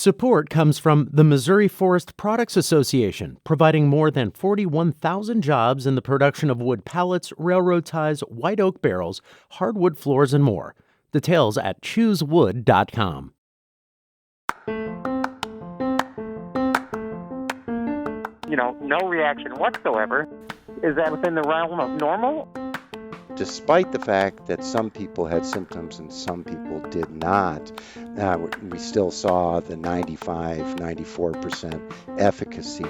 Support comes from the Missouri Forest Products Association, providing more than 41,000 jobs in the production of wood pallets, railroad ties, white oak barrels, hardwood floors, and more. Details at choosewood.com. No reaction whatsoever. Is that within the realm of normal? Despite the fact that some people had symptoms and some people did not, we still saw the 95-94% efficacy.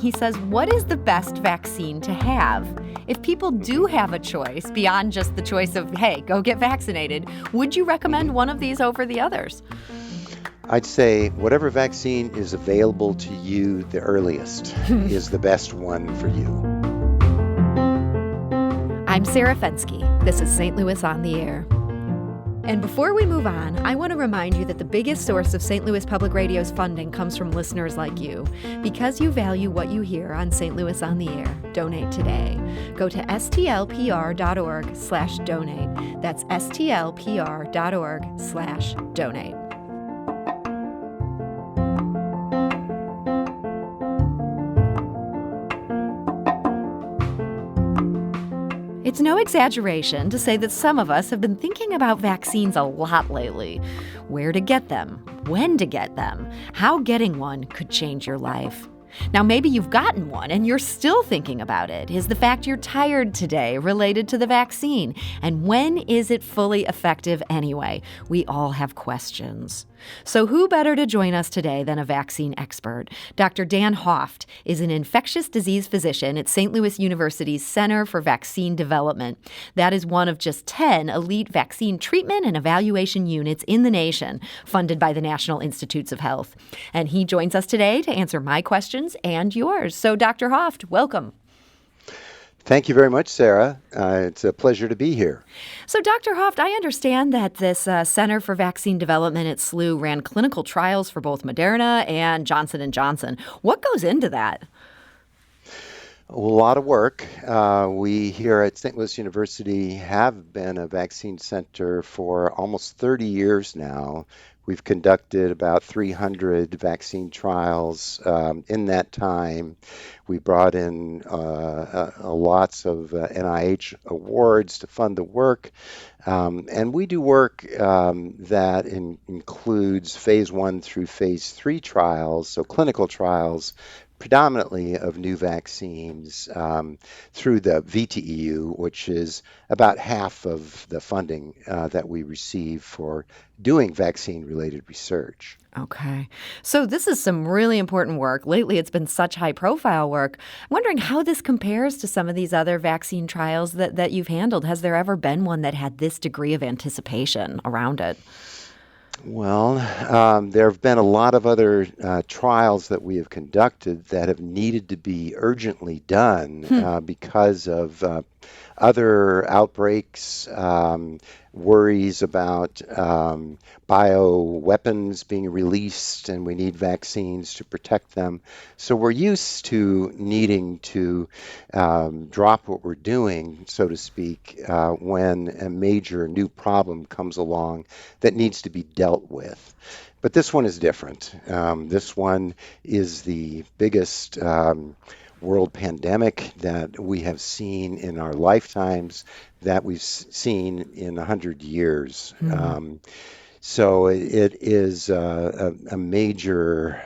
He says, what is the best vaccine to have? If people do have a choice beyond just the choice of, hey, go get vaccinated, would you recommend one of these over the others? I'd say whatever vaccine is available to you the earliest is the best one for you. I'm Sarah Fensky. This is St. Louis on the Air. And before we move on, I want to remind you that the biggest source of St. Louis Public Radio's funding comes from listeners like you. Because you value what you hear on St. Louis on the Air, donate today. Go to stlpr.org/donate. That's stlpr.org/donate. It's no exaggeration to say that some of us have been thinking about vaccines a lot lately. Where to get them, when to get them, how getting one could change your life. Now, maybe you've gotten one and you're still thinking about it. Is the fact you're tired today related to the vaccine? And when is it fully effective anyway? We all have questions. So who better to join us today than a vaccine expert? Dr. Dan Hoft is an infectious disease physician at St. Louis University's Center for Vaccine Development. That is one of just 10 elite vaccine treatment and evaluation units in the nation, funded by the National Institutes of Health. And he joins us today to answer my questions and yours. So, Dr. Hoft, welcome. Thank you very much, Sarah. It's a pleasure to be here. So, Dr. Hoft, I understand that this Center for Vaccine Development at SLU ran clinical trials for both Moderna and Johnson & Johnson. What goes into that? A lot of work. We here at St. Louis University have been a vaccine center for almost 30 years now. We've conducted about 300 vaccine trials in that time. We brought in lots of NIH awards to fund the work. And we do work that includes phase 1 through phase 3 trials, so clinical trials, predominantly of new vaccines through the VTEU, which is about half of the funding that we receive for doing vaccine-related research. Okay. So this is some really important work. Lately, it's been such high-profile work. I'm wondering how this compares to some of these other vaccine trials that you've handled. Has there ever been one that had this degree of anticipation around it? Well, there have been a lot of other trials that we have conducted that have needed to be urgently done because of other outbreaks, worries about bioweapons being released, and we need vaccines to protect them. So we're used to needing to drop what we're doing, so to speak, when a major new problem comes along that needs to be dealt with. But this one is different. This one is the biggest world pandemic that we have seen in our lifetimes, that we've seen in 100 years. So it is a major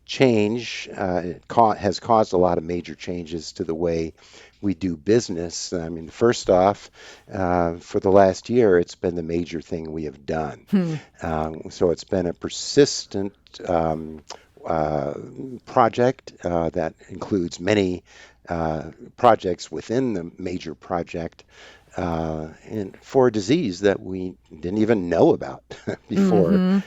change. It has caused a lot of major changes to the way we do business. I mean, first off, for the last year, it's been the major thing we have done. So it's been a persistent project that includes many projects within the major project for a disease that we didn't even know about before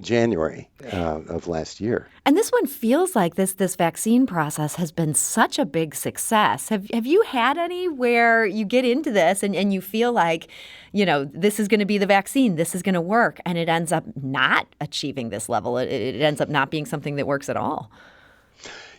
January of last year. And this one feels like this vaccine process has been such a big success. Have you had any where you get into this and you feel like, this is going to be the vaccine, this is going to work, and it ends up not achieving this level? It ends up not being something that works at all.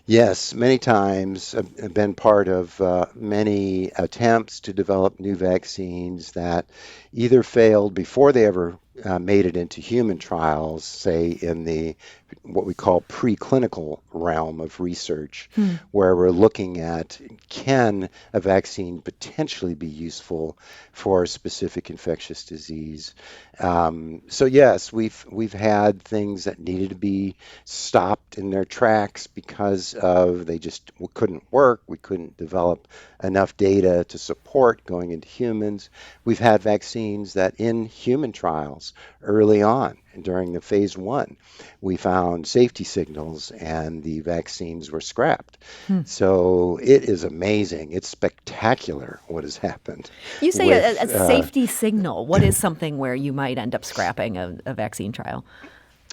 Yes, many times. I've been part of many attempts to develop new vaccines that either failed before they ever made it into human trials, say in the what we call preclinical realm of research, where we're looking at can a vaccine potentially be useful for a specific infectious disease. So yes, we've had things that needed to be stopped in their tracks because of they just couldn't work. We couldn't develop enough data to support going into humans. We've had vaccines that in human trials early on during the phase 1, we found safety signals and the vaccines were scrapped. So it is amazing. It's spectacular what has happened You say with a safety signal. What is something where you might end up scrapping a vaccine trial?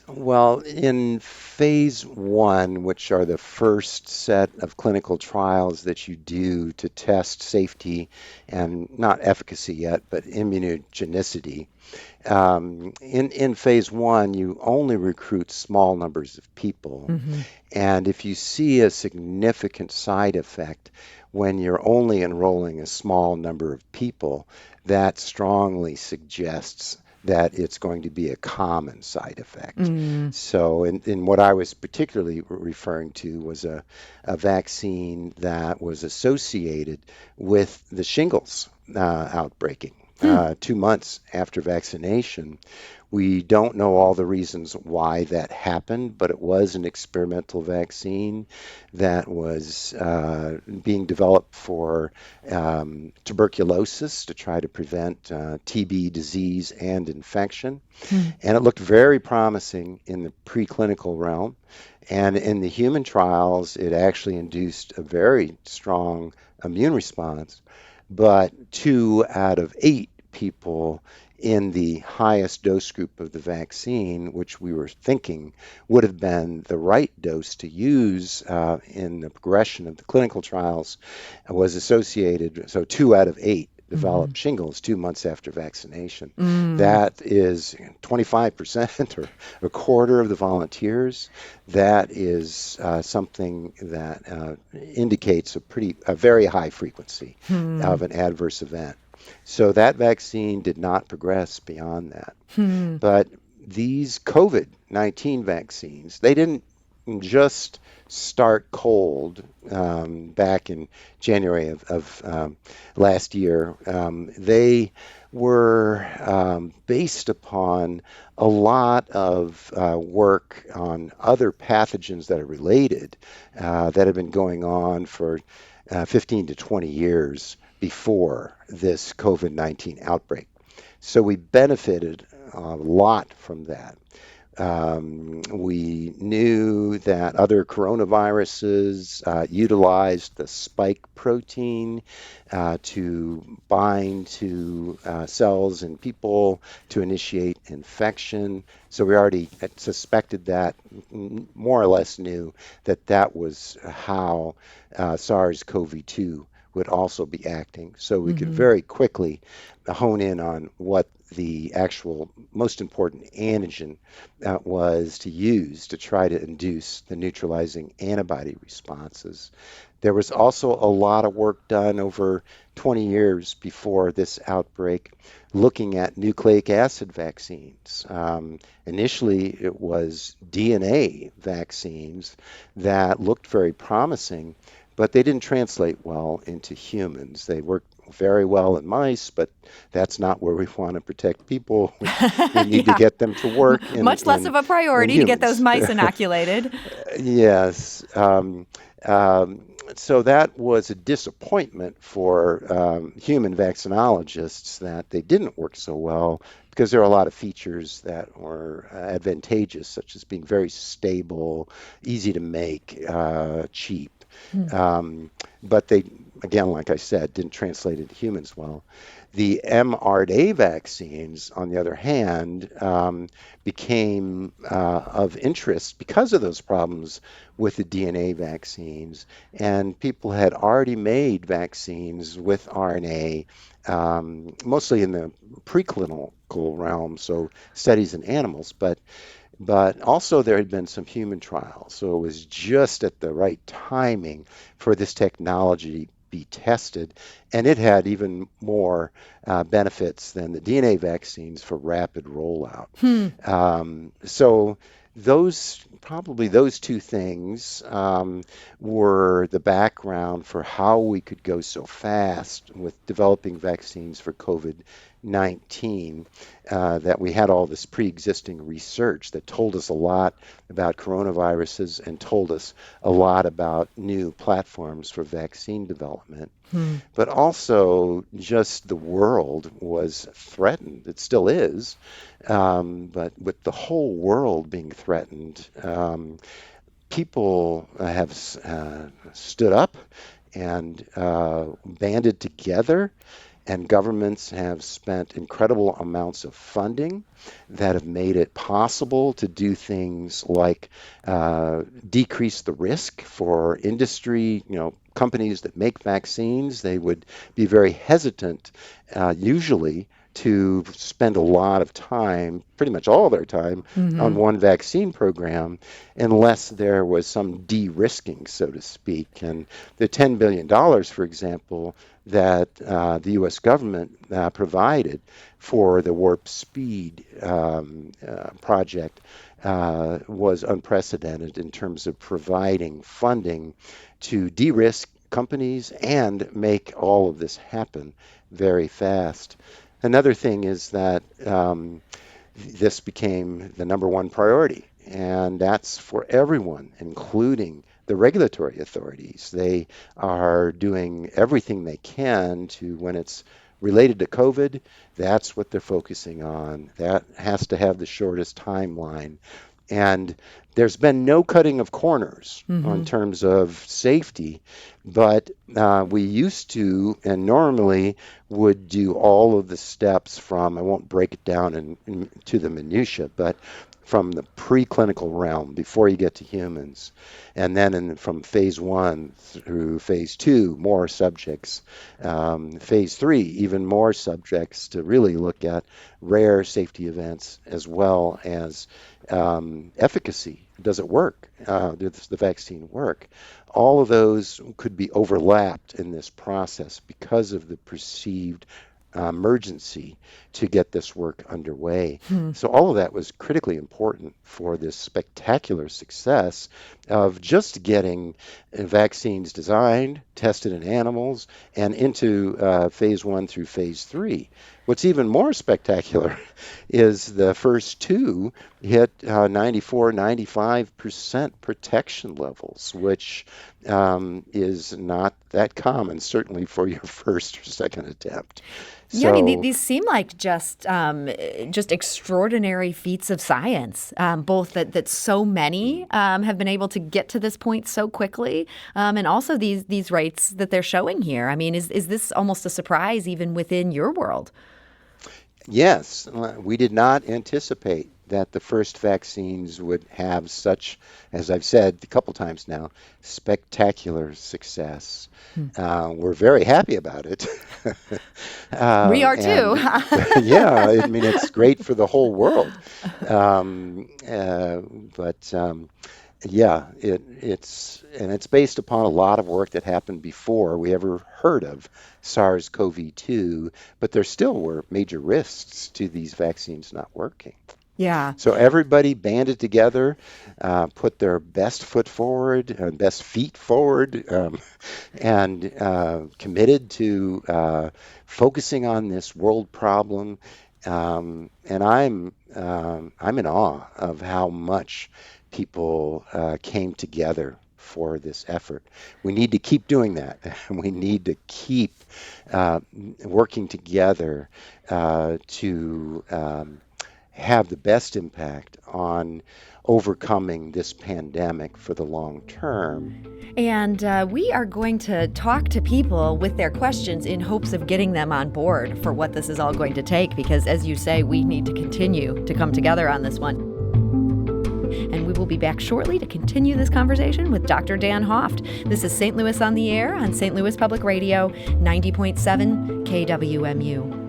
well, in phase 1, which are the first set of clinical trials that you do to test safety and not efficacy yet, but immunogenicity, in phase 1, you only recruit small numbers of people. And if you see a significant side effect when you're only enrolling a small number of people, that strongly suggests that it's going to be a common side effect. So, in what I was particularly referring to was a vaccine that was associated with the shingles outbreaking 2 months after vaccination. We don't know all the reasons why that happened, but it was an experimental vaccine that was being developed for tuberculosis to try to prevent TB disease and infection. And it looked very promising in the preclinical realm. And in the human trials, it actually induced a very strong immune response. But 2 out of 8 people in the highest dose group of the vaccine, which we were thinking would have been the right dose to use in the progression of the clinical trials, was associated. So 2 out of 8 developed shingles 2 months after vaccination. That is 25% or a quarter of the volunteers. That is something that indicates a very high frequency of an adverse event. So that vaccine did not progress beyond that. But these COVID-19 vaccines, they didn't just start cold back in January of last year. They were based upon a lot of work on other pathogens that are related that have been going on for 15 to 20 years before this COVID-19 outbreak. So we benefited a lot from that. We knew that other coronaviruses utilized the spike protein to bind to cells in people to initiate infection. So we already suspected that, more or less knew that that was how SARS-CoV-2 would also be acting. So we could very quickly hone in on what the actual most important antigen was to use to try to induce the neutralizing antibody responses. There was also a lot of work done over 20 years before this outbreak looking at nucleic acid vaccines. Initially, it was DNA vaccines that looked very promising, but they didn't translate well into humans. They worked very well in mice, but that's not where we want to protect people. We need to get them to work Much less of a priority to get those mice inoculated. Yes. So that was a disappointment for human vaccinologists that they didn't work so well because there are a lot of features that were advantageous, such as being very stable, easy to make, cheap. But they, again, like I said, didn't translate into humans well. The mRNA vaccines, on the other hand, became of interest because of those problems with the DNA vaccines. And people had already made vaccines with RNA, mostly in the preclinical realm, so studies in animals, but also there had been some human trials. So it was just at the right timing for this technology be tested, and it had even more benefits than the DNA vaccines for rapid rollout. So those two things were the background for how we could go so fast with developing vaccines for COVID-19, that we had all this pre-existing research that told us a lot about coronaviruses and told us a lot about new platforms for vaccine development. But also just the world was threatened. It still is, but with the whole world being threatened, people have stood up and banded together, and governments have spent incredible amounts of funding that have made it possible to do things like decrease the risk for industry. Companies that make vaccines, they would be very hesitant, usually, to spend a lot of time, pretty much all their time, on one vaccine program unless there was some de-risking, so to speak. And the $10 billion, for example, that the U.S. government provided for the Warp Speed project was unprecedented in terms of providing funding to de-risk companies and make all of this happen very fast. Another thing is that this became the number one priority, and that's for everyone, including the regulatory authorities. They are doing everything they can to, when it's related to COVID, that's what they're focusing on. That has to have the shortest timeline. And there's been no cutting of corners in terms of safety, but we used to and normally would do all of the steps from, I won't break it down to the minutia, but from the preclinical realm before you get to humans, and then from phase 1 through phase 2, more subjects, phase 3, even more subjects, to really look at rare safety events as well as efficacy. Does it work? Does the vaccine work? All of those could be overlapped in this process because of the perceived emergency to get this work underway. So all of that was critically important for this spectacular success of just getting vaccines designed, tested in animals, and into phase 1 through phase 3. What's even more spectacular is the first two hit 94, 95% protection levels, which is not that common, certainly for your first or second attempt. Yeah, I mean, these seem like just extraordinary feats of science, both that so many have been able to get to this point so quickly, and also these rates that they're showing here. I mean, is this almost a surprise even within your world? Yes, we did not anticipate that the first vaccines would have such, as I've said a couple times now, spectacular success. We're very happy about it. We are too. Yeah, I mean, it's great for the whole world. Yeah, it's based upon a lot of work that happened before we ever heard of SARS-CoV-2, but there still were major risks to these vaccines not working. Yeah. So everybody banded together, put their best foot forward, best feet forward, and committed to focusing on this world problem. And I'm in awe of how much people came together for this effort. We need to keep doing that. We need to keep working together to have the best impact on overcoming this pandemic for the long term. And we are going to talk to people with their questions in hopes of getting them on board for what this is all going to take, because as you say, we need to continue to come together on this one. And we will be back shortly to continue this conversation with Dr. Dan Hoft. This is St. Louis on the Air on St. Louis Public Radio, 90.7 KWMU.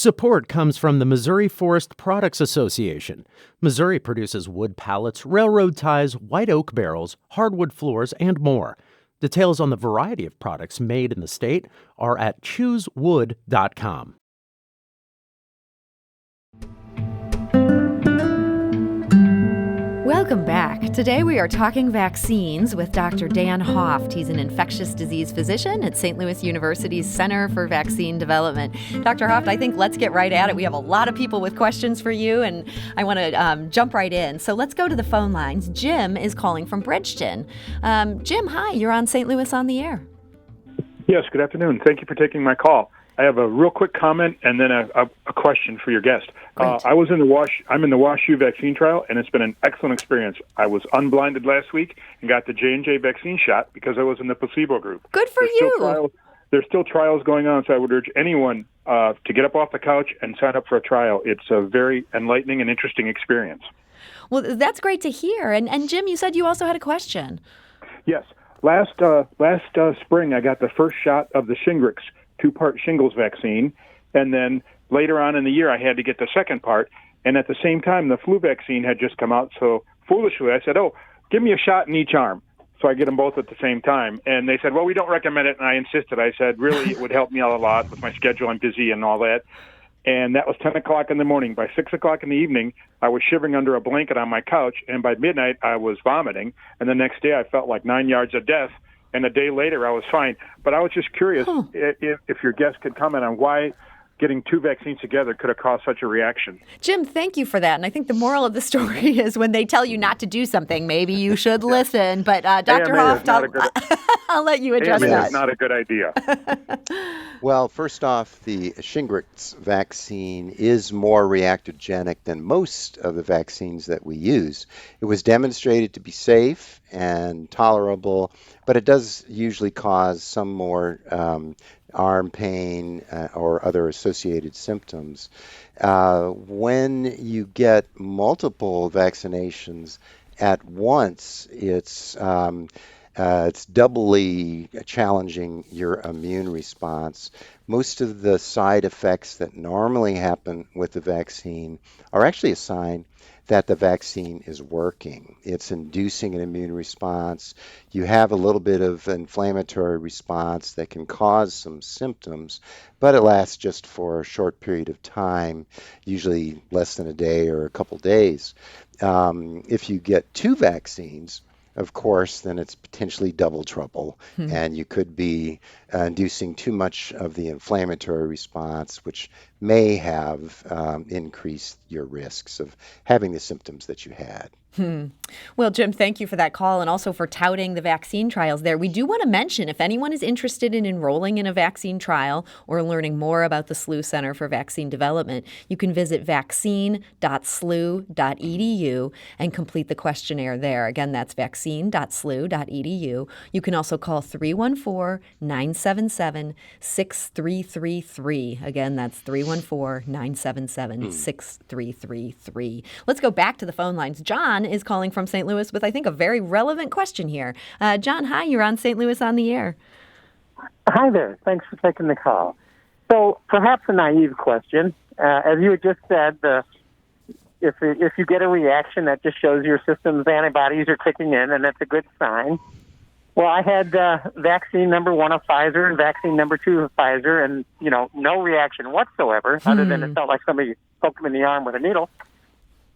Support comes from the Missouri Forest Products Association. Missouri produces wood pallets, railroad ties, white oak barrels, hardwood floors, and more. Details on the variety of products made in the state are at choosewood.com. Welcome back. Today we are talking vaccines with Dr. Dan Hoft. He's an infectious disease physician at St. Louis University's Center for Vaccine Development. Dr. Hoft, I think let's get right at it. We have a lot of people with questions for you, and I want to jump right in. So let's go to the phone lines. Jim is calling from Bridgeton. Jim, hi. You're on St. Louis on the Air. Yes, good afternoon. Thank you for taking my call. I have a real quick comment and then a question for your guest. I'm in the WashU vaccine trial, and it's been an excellent experience. I was unblinded last week and got the J&J vaccine shot because I was in the placebo group. Good for you. There's still trials going on, so I would urge anyone to get up off the couch and sign up for a trial. It's a very enlightening and interesting experience. Well, that's great to hear. And Jim, you said you also had a question. Yes. Last spring, I got the first shot of the Shingrix 2-part shingles vaccine, and then later on in the year I had to get the second part, and at the same time the flu vaccine had just come out, so foolishly I said, give me a shot in each arm, so I get them both at the same time. And they said, well, we don't recommend it, and I insisted. I said, really, it would help me out a lot with my schedule. I'm busy and all that. And that was 10 o'clock in the morning. By 6 o'clock in the evening, I was shivering under a blanket on my couch, and by midnight I was vomiting, and the next day I felt like 9 yards of death. And a day later, I was fine. But I was just curious if your guest could comment on why getting two vaccines together could have caused such a reaction. Jim, thank you for that. And I think the moral of the story is when they tell you not to do something, maybe you should listen. But Dr. Hoft, I'll let you address that. That's not a good idea. Well, first off, the Shingrix vaccine is more reactogenic than most of the vaccines that we use. It was demonstrated to be safe and tolerable, but it does usually cause some more arm pain or other associated symptoms. When you get multiple vaccinations at once, it's doubly challenging your immune response. Most of the side effects that normally happen with the vaccine are actually a sign that the vaccine is working. It's inducing an immune response. You have a little bit of inflammatory response that can cause some symptoms, but it lasts just for a short period of time, usually less than a day or a couple days. If you get two vaccines, of course, then it's potentially double trouble, and you could be inducing too much of the inflammatory response, which may have increased your risks of having the symptoms that you had. Well, Jim, thank you for that call and also for touting the vaccine trials there. We do want to mention if anyone is interested in enrolling in a vaccine trial or learning more about the SLU Center for Vaccine Development, you can visit vaccine.slu.edu and complete the questionnaire there. Again, that's vaccine.slu.edu. You can also call 314-977-6333. Again, that's 314-977-6333. Let's go back to the phone lines. John is calling from St. Louis with, I think, a very relevant question here. John, hi, you're on St. Louis on the Air. Hi there. Thanks for taking the call. So perhaps a naive question. As you had just said, if you get a reaction, that just shows your system's antibodies are kicking in, and that's a good sign. Well, I had vaccine number 1 of Pfizer and vaccine number 2 of Pfizer, and, no reaction whatsoever, other than it felt like somebody poked me in the arm with a needle.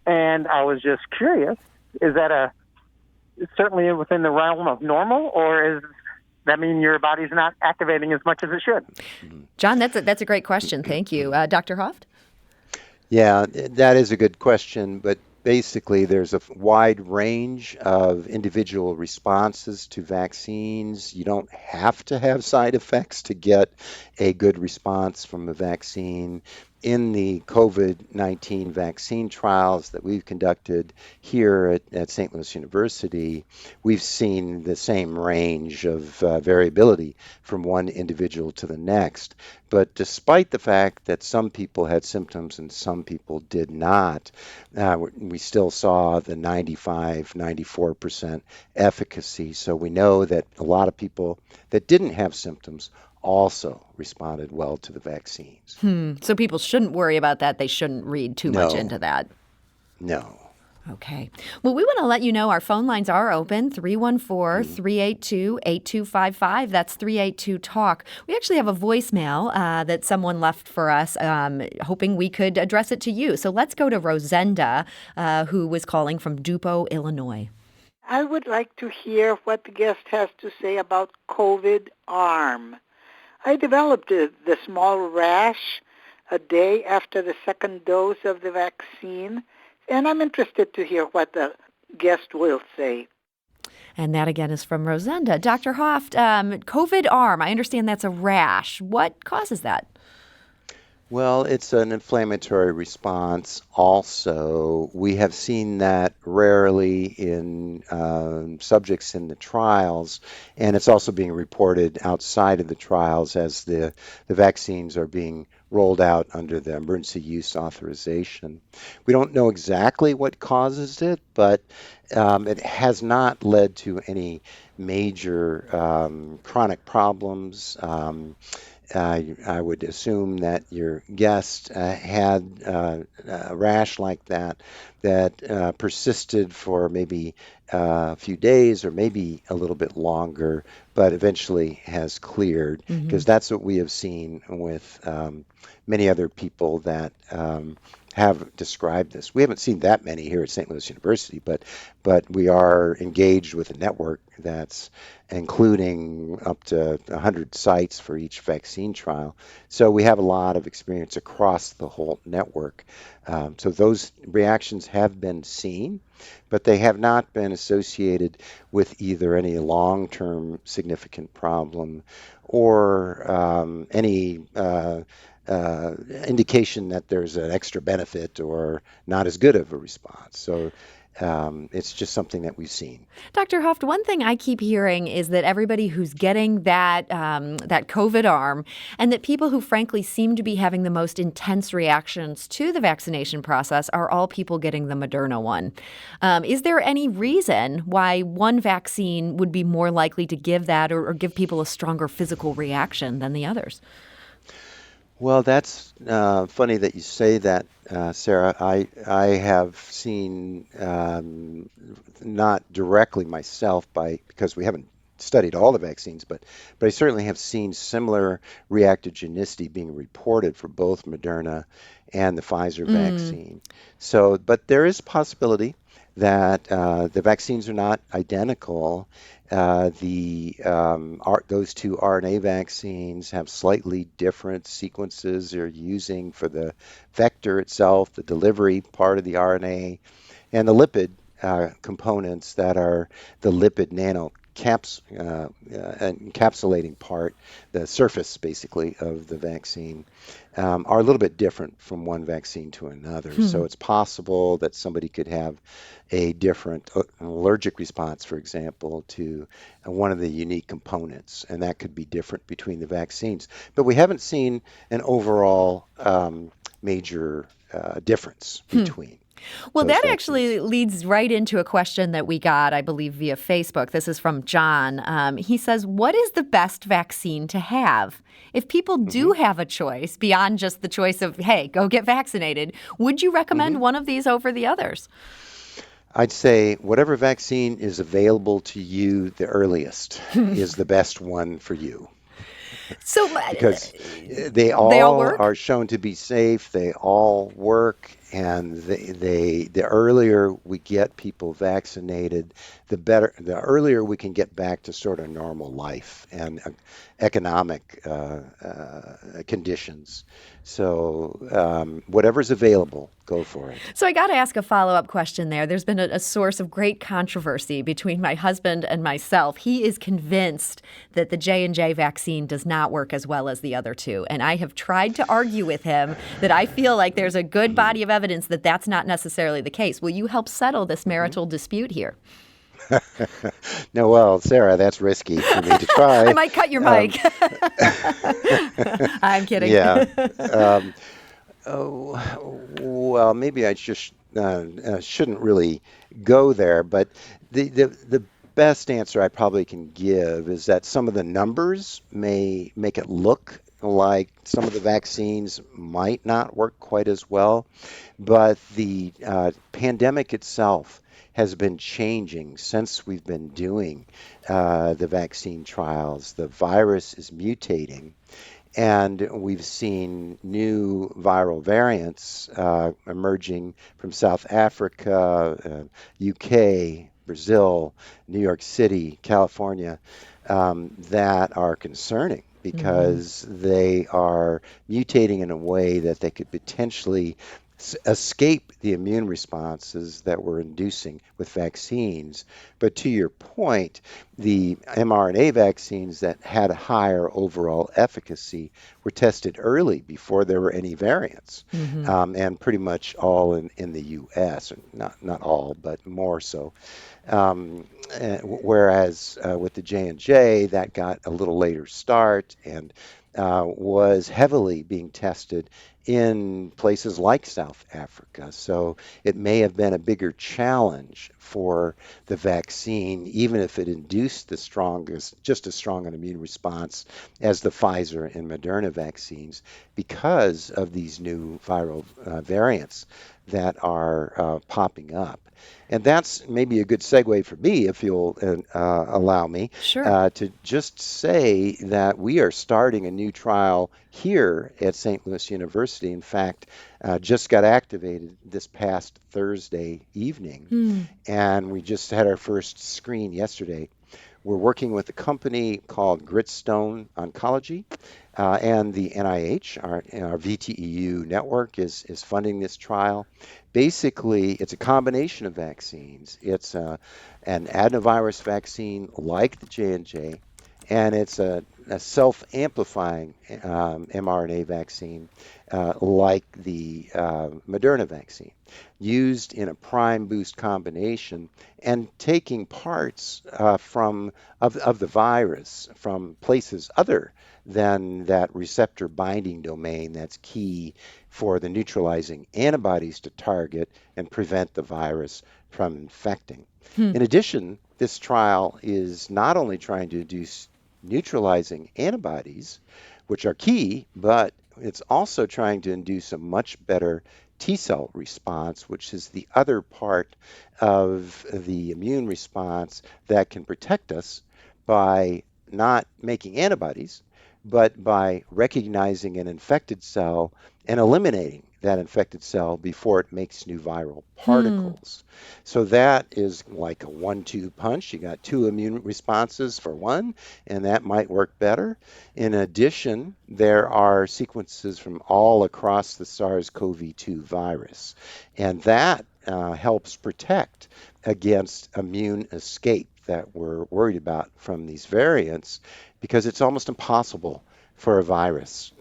And I was just curious, is that certainly within the realm of normal, or is that mean your body's not activating as much as it should? John, that's a great question. Thank you. Dr. Hoft? Yeah, that is a good question, but basically there's a wide range of individual responses to vaccines. You don't have to have side effects to get a good response from a vaccine. In the COVID-19 vaccine trials that we've conducted here at St. Louis University, we've seen the same range of variability from one individual to the next. But despite the fact that some people had symptoms and some people did not, we still saw the 94% efficacy. So we know that a lot of people that didn't have symptoms also responded well to the vaccines. So people shouldn't worry about that. They shouldn't read too much No, into that. no. Okay. Well, we want to let you know our phone lines are open, 314 Mhm. 382 8255. That's 382-TALK. We actually have a voicemail that someone left for us, hoping we could address it to you. So let's go to Rosenda, who was calling from Dupo, Illinois. I would like to hear what the guest has to say about COVID arm. I developed the small rash a day after the second dose of the vaccine, and I'm interested to hear what the guest will say. And that again is from Rosenda. Dr. Hoft, COVID arm, I understand that's a rash. What causes that? Well, it's an inflammatory response. Also, we have seen that rarely in subjects in the trials, and it's also being reported outside of the trials as the vaccines are being rolled out under the emergency use authorization. We don't know exactly what causes it, but it has not led to any major chronic problems. I would assume that your guest had a rash like that persisted for maybe a few days or maybe a little bit longer, but eventually has cleared because that's what we have seen with many other people that have described this. We haven't seen that many here at St. Louis University, but we are engaged with a network that's including up to 100 sites for each vaccine trial. So we have a lot of experience across the whole network. So those reactions have been seen, but they have not been associated with either any long-term significant problem or any indication that there's an extra benefit or not as good of a response. So it's just something that we've seen. Dr. Hoft, one thing I keep hearing is that everybody who's getting that COVID arm, and that people who frankly seem to be having the most intense reactions to the vaccination process are all people getting the Moderna one. Is there any reason why one vaccine would be more likely to give that or give people a stronger physical reaction than the others? Well, that's funny that you say that, Sarah. I have seen, not directly myself because we haven't studied all the vaccines, but I certainly have seen similar reactogenicity being reported for both Moderna and the Pfizer vaccine. So, but there is a possibility that the vaccines are not identical. Those two RNA vaccines have slightly different sequences they're using for the vector itself, the delivery part of the RNA, and the lipid components that are the lipid encapsulating part, the surface basically of the vaccine, are a little bit different from one vaccine to another. So it's possible that somebody could have a different allergic response, for example, to one of the unique components, and that could be different between the vaccines. But we haven't seen an overall major difference between. Well, that vaccines. actually leads right into a question that we got, I believe, via Facebook. This is from John. He says, what is the best vaccine to have? If people do have a choice beyond just the choice of, hey, go get vaccinated, would you recommend one of these over the others? I'd say whatever vaccine is available to you the earliest is the best one for you. So, because they all all work? are shown to be safe. They all work, and the earlier we get people vaccinated, the better. The earlier we can get back to sort of normal life and economic conditions. So whatever's available, go for it. So I got to ask a follow-up question there. There's been a source of great controversy between my husband and myself. He is convinced that the J&J vaccine does not work as well as the other two. And I have tried to argue with him that I feel like there's a good body of evidence that that's not necessarily the case. Will you help settle this marital dispute here? No, well, Sarah, that's risky for me to try. I might cut your mic. I'm kidding. Yeah. Well, maybe I just shouldn't really go there, but the best answer I probably can give is that some of the numbers may make it look like some of the vaccines might not work quite as well, but the pandemic itself has been changing since we've been doing the vaccine trials. The virus is mutating, and we've seen new viral variants emerging from South Africa, UK, Brazil, New York City, California, that are concerning because they are mutating in a way that they could potentially escape the immune responses that we're inducing with vaccines. But to your point, the mRNA vaccines that had a higher overall efficacy were tested early before there were any variants, and pretty much all in the U.S., or not all, but more so. Whereas with the J&J, that got a little later start and was heavily being tested in places like South Africa. So it may have been a bigger challenge for the vaccine, even if it induced just as strong an immune response as the Pfizer and Moderna vaccines, because of these new viral variants that are popping up. And that's maybe a good segue for me, if you'll allow me, Sure. to just say that we are starting a new trial here at St. Louis University. In fact, just got activated this past Thursday evening, and we just had our first screen yesterday. We're working with a company called Gritstone Oncology, and the NIH, our VTEU network, is funding this trial. Basically, it's a combination of vaccines. It's an adenovirus vaccine like the J&J, and it's a self-amplifying mRNA vaccine like the Moderna vaccine, used in a prime boost combination and taking parts of the virus from places other than that receptor binding domain that's key for the neutralizing antibodies to target and prevent the virus from infecting. In addition, this trial is not only trying to induce neutralizing antibodies, which are key, but it's also trying to induce a much better T cell response, which is the other part of the immune response that can protect us by not making antibodies, but by recognizing an infected cell and eliminating that infected cell before it makes new viral particles. So that is like a 1-2 punch. You got two immune responses for one, and that might work better. In addition, there are sequences from all across the SARS-CoV-2 virus, and that helps protect against immune escape that we're worried about from these variants, because it's almost impossible for a virus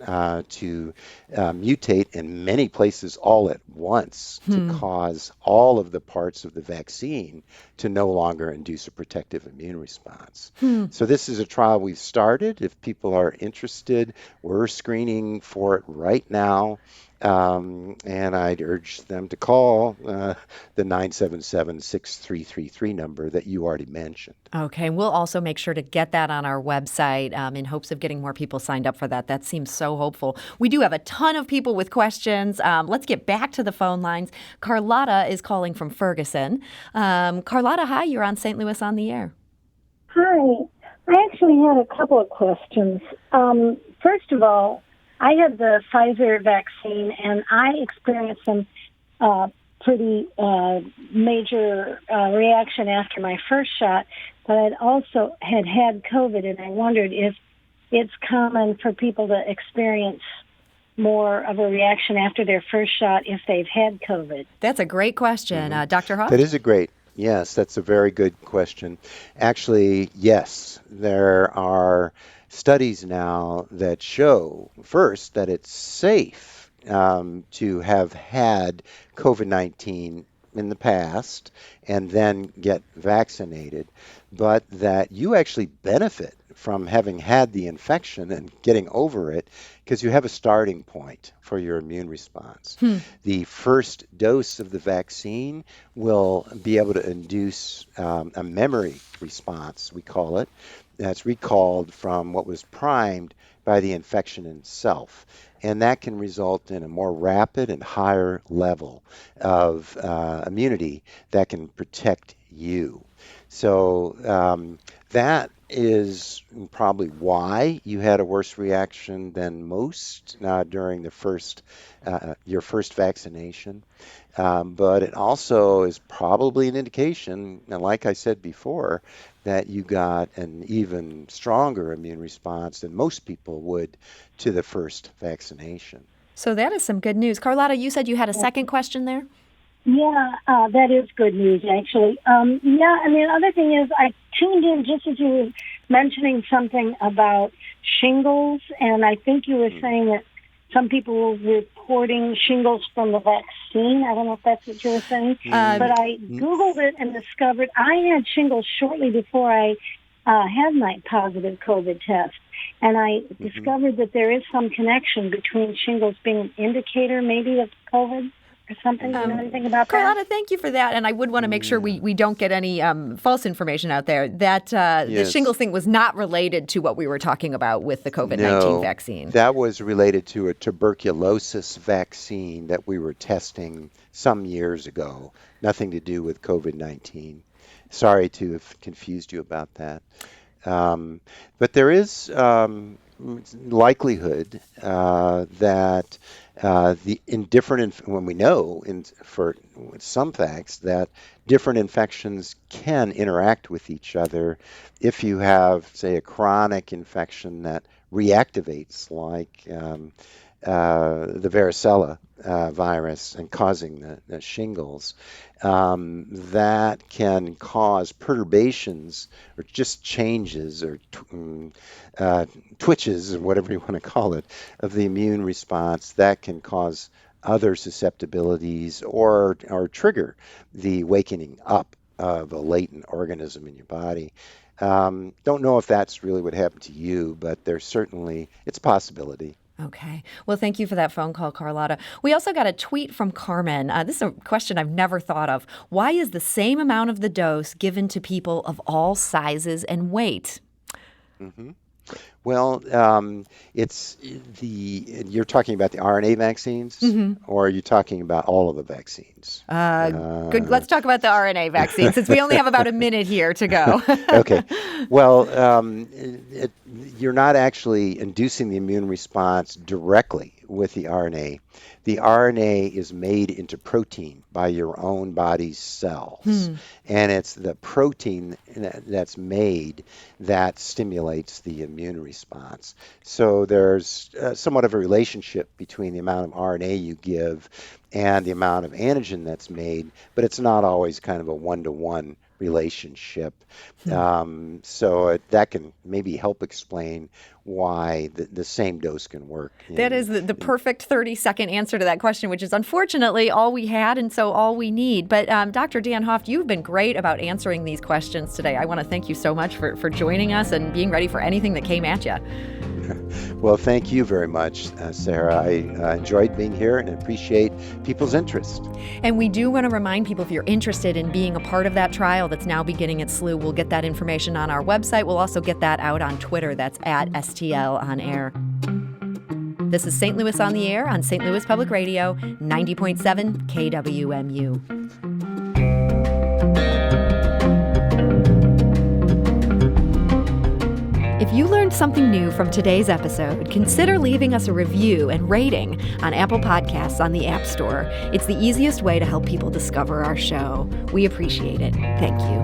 to mutate in many places all at once to cause all of the parts of the vaccine to no longer induce a protective immune response. So this is a trial we've started. If people are interested, we're screening for it right now. And I'd urge them to call the 977-6333 number that you already mentioned. Okay, we'll also make sure to get that on our website in hopes of getting more people signed up for that. That seems so hopeful. We do have a ton of people with questions. Let's get back to the phone lines. Carlotta is calling from Ferguson. Carlotta, hi, you're on St. Louis on the Air. Hi. I actually had a couple of questions. First of all, I had the Pfizer vaccine, and I experienced some pretty major reaction after my first shot, but I'd also had COVID, and I wondered if it's common for people to experience more of a reaction after their first shot if they've had COVID. That's a great question. Dr. Huff? Yes, that's a very good question. Actually, yes, there are studies now that show, first, that it's safe to have had COVID-19 in the past and then get vaccinated, but that you actually benefit from having had the infection and getting over it because you have a starting point for your immune response. The first dose of the vaccine will be able to induce a memory response, we call it, that's recalled from what was primed by the infection itself. And that can result in a more rapid and higher level of immunity that can protect you. So that is probably why you had a worse reaction than most during your first vaccination. But it also is probably an indication, and like I said before, that you got an even stronger immune response than most people would to the first vaccination. So that is some good news. Carlotta, you said you had a second question there? Yeah, that is good news, actually. And the other thing is I tuned in just as you were mentioning something about shingles, and I think you were saying that some people were reporting shingles from the vaccine. I don't know if that's what you were saying. But I Googled it and discovered I had shingles shortly before I had my positive COVID test. And I discovered that there is some connection between shingles being an indicator maybe of COVID or something. Do you know anything about that? Carlotta, thank you for that. And I would want to make sure we don't get any false information out there. That the shingles thing was not related to what we were talking about with the COVID-19 vaccine. That was related to a tuberculosis vaccine that we were testing some years ago. Nothing to do with COVID-19. Sorry to have confused you about that. But there is likelihood that when we know for some facts that different infections can interact with each other if you have, say, a chronic infection that reactivates, like the varicella virus and causing the shingles, that can cause perturbations or just changes or twitches, or whatever you want to call it, of the immune response that can cause other susceptibilities or trigger the wakening up of a latent organism in your body. Don't know if that's really what happened to you, but it's a possibility. Okay. Well, thank you for that phone call, Carlotta. We also got a tweet from Carmen. This is a question I've never thought of. Why is the same amount of the dose given to people of all sizes and weight? Well, you're talking about the RNA vaccines, or are you talking about all of the vaccines? Good. Let's talk about the RNA vaccine since we only have about a minute here to go. Okay. Well, you're not actually inducing the immune response directly with the RNA. The RNA is made into protein by your own body's cells. And it's the protein that's made that stimulates the immune response. So there's somewhat of a relationship between the amount of RNA you give and the amount of antigen that's made, but it's not always kind of a one-to-one relationship. So that can maybe help explain why the same dose can work. That is the perfect 30-second answer to that question, which is unfortunately all we had and so all we need. But Dr. Dan Hoft, you've been great about answering these questions today. I want to thank you so much for joining us and being ready for anything that came at you. Well, thank you very much, Sarah. I enjoyed being here and appreciate people's interest. And we do want to remind people, if you're interested in being a part of that trial that's now beginning at SLU, we'll get that information on our website. We'll also get that out on Twitter. That's at STL On Air. This is St. Louis on the Air on St. Louis Public Radio, 90.7 KWMU. If you learned something new from today's episode, consider leaving us a review and rating on Apple Podcasts on the App Store. It's the easiest way to help people discover our show. We appreciate it. Thank you.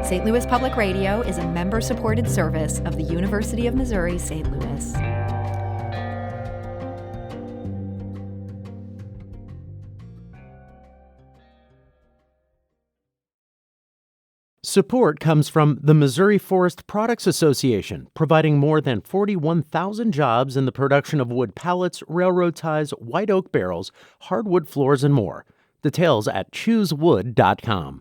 St. Louis Public Radio is a member-supported service of the University of Missouri, St. Louis. Support comes from the Missouri Forest Products Association, providing more than 41,000 jobs in the production of wood pallets, railroad ties, white oak barrels, hardwood floors, and more. Details at choosewood.com.